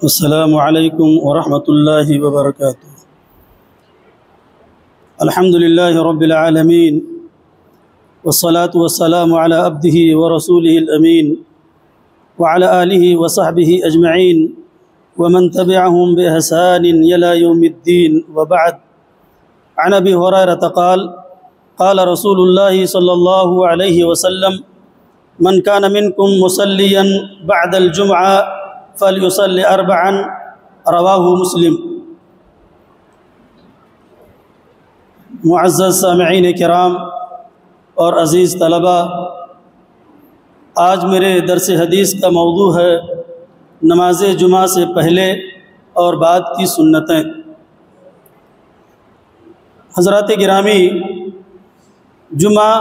السلام علیکم ورحمۃ اللہ وبرکاتہ۔ الحمد للہ رب العالمین والصلاة والسلام علی عبدہ ورسولہ الامین وعلی آلہ وصحبہ اجمعین ومن تبعہم بإحسان الی یوم الدین وبعد۔ عن ابی ہریرہ قال قال رسول اللہ صلی اللہ علیہ وسلم من کان منکم مصلیا بعد الجمعہ فلیصلی اربعا، رواہ مسلم۔ معزز سامعین کرام اور عزیز طلبہ، آج میرے درس حدیث کا موضوع ہے نماز جمعہ سے پہلے اور بعد کی سنتیں۔ حضرات گرامی، جمعہ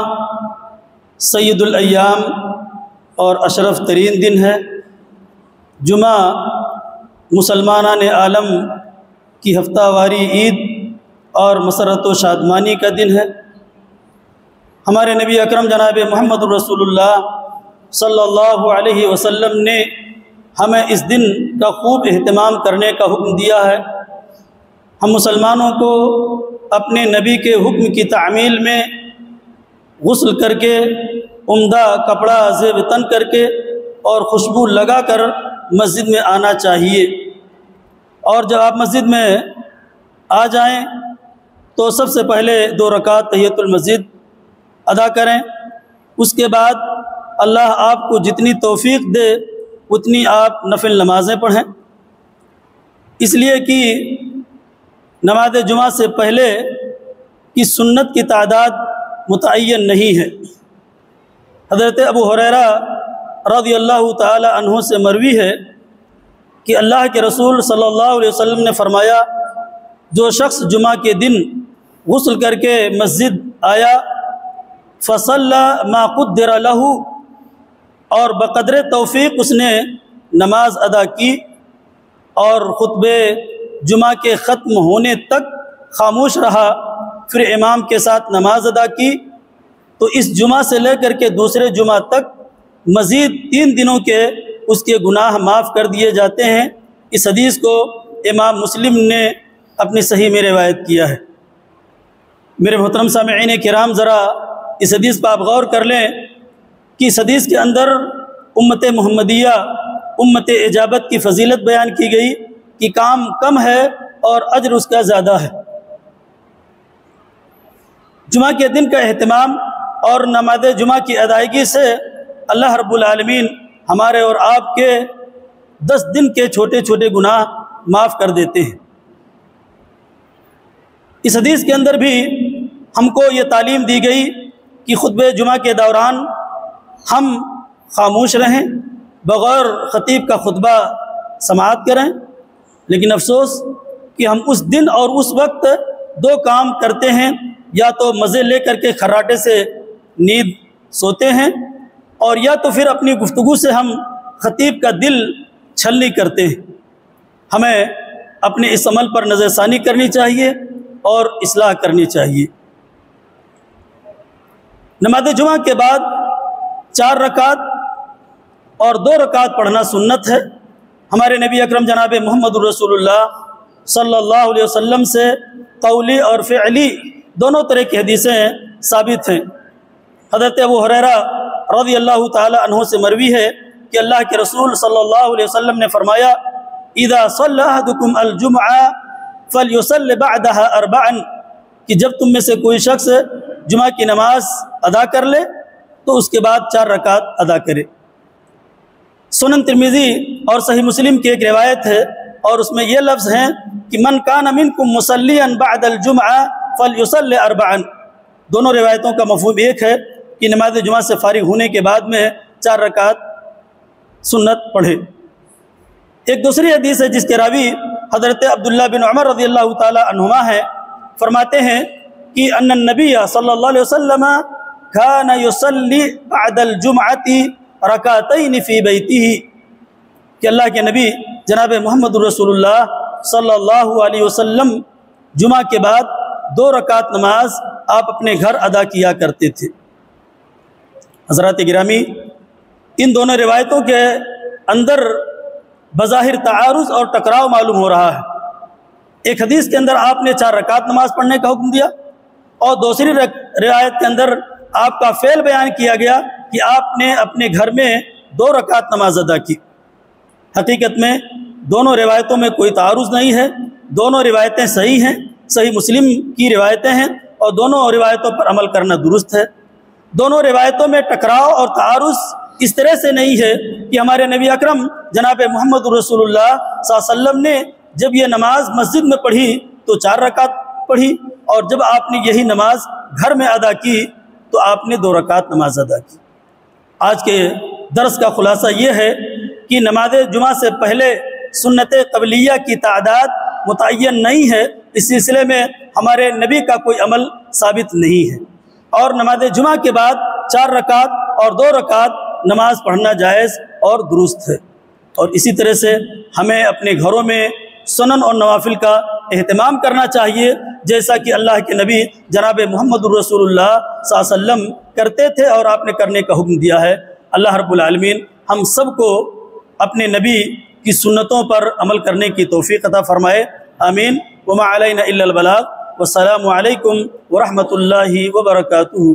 سید الایام اور اشرف ترین دن ہے۔ جمعہ مسلمانان عالم کی ہفتہ واری عید اور مسرت و شادمانی کا دن ہے۔ ہمارے نبی اکرم جناب محمد رسول اللہ صلی اللہ علیہ وسلم نے ہمیں اس دن کا خوب اہتمام کرنے کا حکم دیا ہے۔ ہم مسلمانوں کو اپنے نبی کے حکم کی تعمیل میں غسل کر کے، عمدہ کپڑا زیب تن کر کے اور خوشبو لگا کر مسجد میں آنا چاہیے، اور جب آپ مسجد میں آ جائیں تو سب سے پہلے 2 رکعت تحیۃ المسجد ادا کریں۔ اس کے بعد اللہ آپ کو جتنی توفیق دے اتنی آپ نفل نمازیں پڑھیں، اس لیے کہ نماز جمعہ سے پہلے کی سنت کی تعداد متعین نہیں ہے۔ حضرت ابو ہریرہ رضی اللہ تعالی عنہ سے مروی ہے کہ اللہ کے رسول صلی اللہ علیہ وسلم نے فرمایا، جو شخص جمعہ کے دن غسل کر کے مسجد آیا فصلی ما قدر لہ، اور بقدر توفیق اس نے نماز ادا کی اور خطبے جمعہ کے ختم ہونے تک خاموش رہا، پھر امام کے ساتھ نماز ادا کی، تو اس جمعہ سے لے کر کے دوسرے جمعہ تک مزید 3 دنوں کے اس کے گناہ معاف کر دیے جاتے ہیں۔ اس حدیث کو امام مسلم نے اپنی صحیح میں روایت کیا ہے۔ میرے محترم سامعین کرام، ذرا اس حدیث پر آپ غور کر لیں کہ اس حدیث کے اندر امت محمدیہ، امت اجابت کی فضیلت بیان کی گئی کہ کام کم ہے اور اجر اس کا زیادہ ہے۔ جمعہ کے دن کا اہتمام اور نماز جمعہ کی ادائیگی سے اللہ رب العالمین ہمارے اور آپ کے 10 دن کے چھوٹے چھوٹے گناہ معاف کر دیتے ہیں۔ اس حدیث کے اندر بھی ہم کو یہ تعلیم دی گئی کہ خطبہ جمعہ کے دوران ہم خاموش رہیں، بغیر خطیب کا خطبہ سماعت کریں، لیکن افسوس کہ ہم اس دن اور اس وقت 2 کام کرتے ہیں، یا تو مزے لے کر کے خراٹے سے نیند سوتے ہیں، اور یا تو پھر اپنی گفتگو سے ہم خطیب کا دل چھلنی کرتے ہیں۔ ہمیں اپنے اس عمل پر نظر ثانی کرنی چاہیے اور اصلاح کرنی چاہیے۔ نماز جمعہ کے بعد 4 رکعت اور 2 رکعت پڑھنا سنت ہے۔ ہمارے نبی اکرم جناب محمد رسول اللہ صلی اللہ علیہ وسلم سے قولی اور فعلی دونوں طرح کی حدیثیں ثابت ہیں۔ حضرت ابو ہریرہ رضی اللہ تعالی عنہ سے مروی ہے کہ اللہ کے رسول صلی اللہ علیہ وسلم نے فرمایا، اذا صلی احدکم الجمعہ فلیصلی بعدہا 4، کہ جب تم میں سے کوئی شخص جمعہ کی نماز ادا کر لے تو اس کے بعد 4 رکعت ادا کرے۔ سنن ترمذی اور صحیح مسلم کی ایک روایت ہے، اور اس میں یہ لفظ ہیں کہ من کان منکم مصلیا بعد الجمعہ فلیصلی 4۔ دونوں روایتوں کا مفہوم ایک ہے کہ نماز جمعہ سے فارغ ہونے کے بعد میں 4 رکعت سنت پڑھے۔ ایک دوسری حدیث ہے جس کے راوی حضرت عبداللہ بن عمر رضی اللہ تعالی عنہما ہیں، فرماتے ہیں کہ ان النبی صلی اللہ علیہ وسلم کان یصلی بعد الجمعۃ رکعتین فی بیتہ، کہ اللہ کے نبی جناب محمد رسول اللہ صلی اللہ علیہ وسلم جمعہ کے بعد 2 رکعت نماز آپ اپنے گھر ادا کیا کرتے تھے۔ حضرات گرامی، ان دونوں روایتوں کے اندر بظاہر تعارض اور ٹکراؤ معلوم ہو رہا ہے۔ ایک حدیث کے اندر آپ نے 4 رکعت نماز پڑھنے کا حکم دیا، اور دوسری روایت کے اندر آپ کا فعل بیان کیا گیا کہ آپ نے اپنے گھر میں 2 رکعت نماز ادا کی۔ حقیقت میں دونوں روایتوں میں کوئی تعارض نہیں ہے، دونوں روایتیں صحیح ہیں، صحیح مسلم کی روایتیں ہیں، اور دونوں روایتوں پر عمل کرنا درست ہے۔ دونوں روایتوں میں ٹکراؤ اور تعارض اس طرح سے نہیں ہے کہ ہمارے نبی اکرم جناب محمد رسول اللہ صلی اللہ علیہ وسلم نے جب یہ نماز مسجد میں پڑھی تو 4 رکعت پڑھی، اور جب آپ نے یہی نماز گھر میں ادا کی تو آپ نے 2 رکعت نماز ادا کی۔ آج کے درس کا خلاصہ یہ ہے کہ نماز جمعہ سے پہلے سنت قبلیہ کی تعداد متعین نہیں ہے، اس سلسلے میں ہمارے نبی کا کوئی عمل ثابت نہیں ہے، اور نماز جمعہ کے بعد 4 رکعت اور 2 رکعت نماز پڑھنا جائز اور درست ہے۔ اور اسی طرح سے ہمیں اپنے گھروں میں سنن اور نوافل کا اہتمام کرنا چاہیے، جیسا کہ اللہ کے نبی جناب محمد رسول اللہ صلی اللہ علیہ وسلم کرتے تھے اور آپ نے کرنے کا حکم دیا ہے۔ اللہ رب العالمین ہم سب کو اپنے نبی کی سنتوں پر عمل کرنے کی توفیق عطا فرمائے، آمین۔ وما علینا الا البلاغ، والسلام علیکم ورحمۃ اللہ وبرکاتہ۔